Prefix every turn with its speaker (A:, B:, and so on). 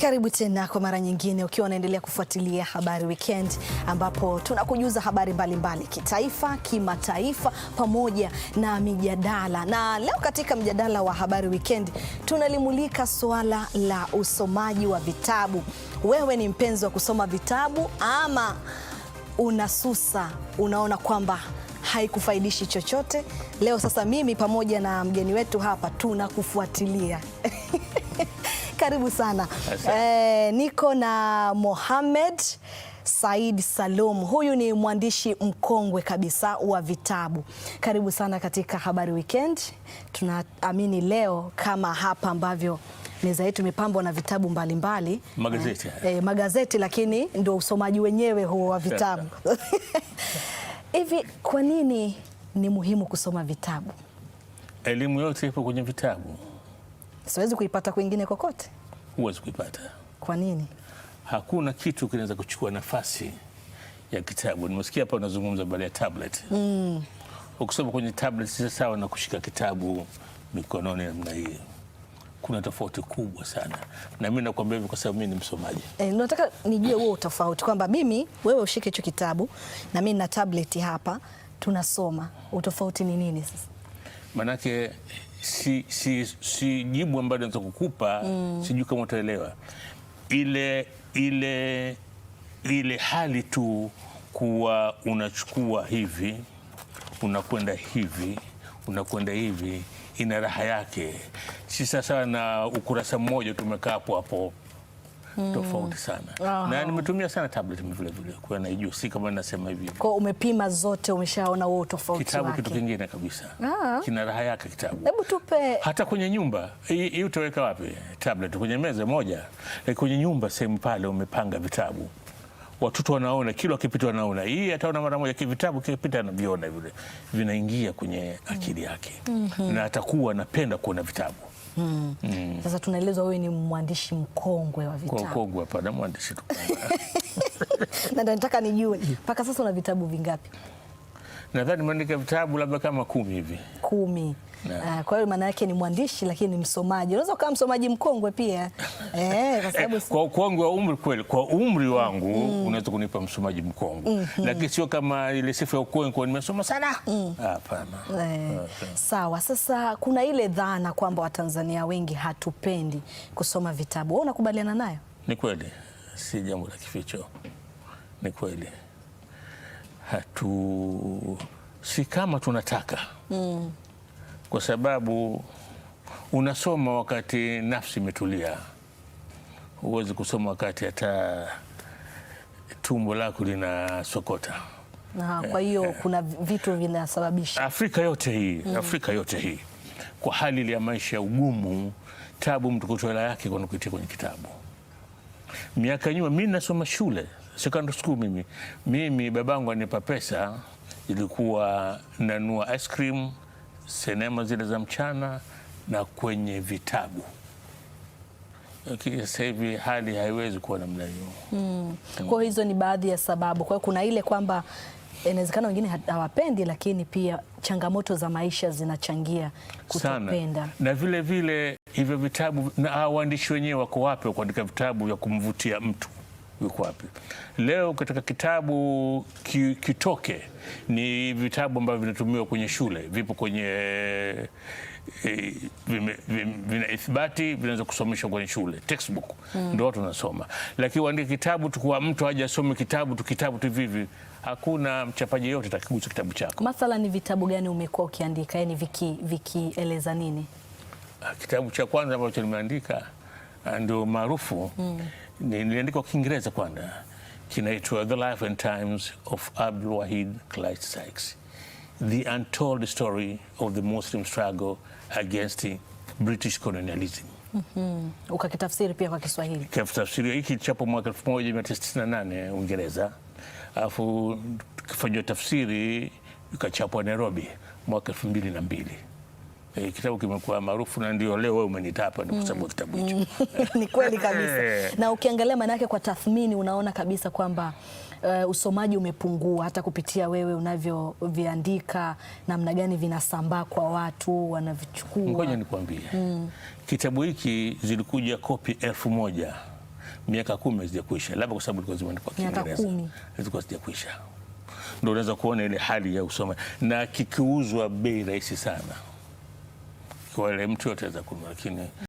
A: Karibu tena kwa mara nyingine ukiwa unaendelea kufuatilia Habari Weekend, ambapo tunakujuza habari mbalimbali kitaifa, kimataifa pamoja na mijadala. Na leo katika mjadala wa Habari Weekend tunalimulika suala la usomaji wa vitabu. Wewe ni mpenzi wa kusoma vitabu ama unasusa, unaona kwamba haikufaidishi chochote? Leo sasa mimi pamoja na mgeni wetu hapa tunakufuatilia. Karibu sana. Niko na Mohamed Said Salum. Huyu ni mwandishi mkongwe kabisa wa vitabu. Karibu sana katika Habari Weekend. Tunaamini leo kama hapa ambavyo meza yetu imepambwa na vitabu mbalimbali.
B: Magazeti.
A: Magazeti, lakini ndio usomaji wenyewe huo wa vitabu. Hivi kwa nini ni muhimu kusoma vitabu?
B: Elimu yote ipo kwenye vitabu.
A: Siwezi kuipata kwingine kokote?
B: Huwezi kuipata.
A: Kwa nini?
B: Hakuna kitu kinaweza kuchukua nafasi ya kitabu. Nimesikia hapa unazungumza baada ya tablet. Ukisoma kwenye tablet si sawa na kushika kitabu mikononi namna hii. Kuna tofauti kubwa sana. Na mimi nakwambia hivi kwa sababu mimi ni msomaji.
A: Nataka nijue huo tofauti kwamba wewe ushike hicho kitabu na mimi na tablet hapa tunasoma. Utofauti ni nini sasa?
B: Manake si jibu ambalo naweza kukupa, sijui kama utaelewa. Ile hali tu kuwa unachukua hivi, unakwenda hivi, ina raha yake. Si sasa na ukurasa mmoja tumekaa hapo. Tofauti sana. Na nimetumia sana tablet vile kwa naijua, si kama ninasema hivi.
A: Kwa umepima zote, umeshaona huo tofauti
B: kitabu
A: wake.
B: Kitu kingine kabisa. Kina raha yake kitabu.
A: Hebu tupe.
B: Hata kwenye nyumba, hii utaweka wapi? Tablet kwenye meza moja. Kwenye nyumba sehemu pale umepanga vitabu. Watoto wanaona, kila wakipita wanaona. Hii ataona mara moja kivitabu kipita anaviona vile. Vinaingia kwenye akili yake. Na atakuwa anapenda kuona vitabu.
A: Sasa tunaelezwa wewe ni mwandishi mkongwe wa vitabu.
B: Mkongwe hapa na mwandishi tu.
A: Na nataka nijue mpaka sasa una vitabu vingapi?
B: Nadhani nimeandika vitabu labda kama 10 hivi.
A: 10. Kwa hiyo maana yake ni mwandishi lakini ni msomaji. Unaweza kuwa msomaji mkongwe pia. Kwa sababu
B: kwa ukongwe wa umri kweli, kwa umri wangu unaweza kunipa msomaji mkongwe. Lakini sio kama ile sifa ya ukongwe kwa nimesoma sana. Hapana.
A: Sawa. Sasa kuna ile dhana kwamba Watanzania wengi hatupendi kusoma vitabu. Wewe unakubaliana nayo?
B: Ni kweli. Si jambo la kificho. Ni kweli. Si kama tunataka. Kwa sababu unasoma wakati nafsi imetulia. Huwezi kusoma wakati hata tumbo lako linasokota.
A: Kwa hiyo kuna vitu vinasababisha.
B: Afrika yote hii kwa hali ya maisha ugumu, tabu mtukutoela yake kwa kuitia kwenye kitabu. Miaka nyuma mimi nasoma shule secondary school, mimi babangu anipa pesa, ilikuwa nanua ice cream, sinema zile za mchana na kwenye vitabu. Sasa hivi hali haiwezi kuwa namna hiyo.
A: Kwa hizo ni baadhi ya sababu. Kwa hiyo kuna ile kwamba inawezekana wengine hawapendi, lakini pia changamoto za maisha zinachangia kutopenda sana.
B: Na vile hivyo vitabu na waandishi wenyewe wako wapi kuandika vitabu vya kumvutia mtu? Yuko wapi? Leo katika kitabu kitoke ni vitabu ambavyo vinatumiwa kwenye shule, vipo kwenye vina ithibati, vinaweza kusomeshwa kwenye shule, textbook ndio watu wanasoma. Lakini uandike kitabu tu kwa mtu aje asome kitabu tu hivi, hakuna mchapaji yote atakigusa kitabu chako.
A: Mathalan ni vitabu gani umekuwa ukiandika, yani vikieleza nini?
B: Kitabu cha kwanza ambacho nimeandika ndio maarufu, niliandika kwa Kiingereza kwanza, kinaitwa The Life and Times of Abdul Wahid Clyde Sykes, The Untold Story of the Muslim Struggle Against British Colonialism.
A: Ukakitafsiri pia kwa Kiswahili?
B: Kitafsiri hiki chapo mwaka 1998 Uingereza, alafu kifanywa tafsiri ikachapwa Nairobi mwaka 2002. Kitabu kimekuwa maarufu na ndio leo wewe umenitapa kwa sababu kitabu hicho.
A: Ni kweli kabisa. Na ukiangalia maana yake kwa tathmini unaona kabisa kwamba usomaji umepungua hata kupitia wewe unavyoviandika, namna gani vinasambaa kwa watu wanavichukua.
B: Ngoja nikwambie. Kitabu hiki zilikuja kopi 1000 miaka 10 hazijakuisha, labda kwa sababu ilikuwa zimeandikwa Kiingereza, zilikuwa hazijakuisha. Ndio unaweza kuona ile hali ya usoma, na kikiuzwa bei rahisi sana kwa ile mtu yote anaweza kununua, lakini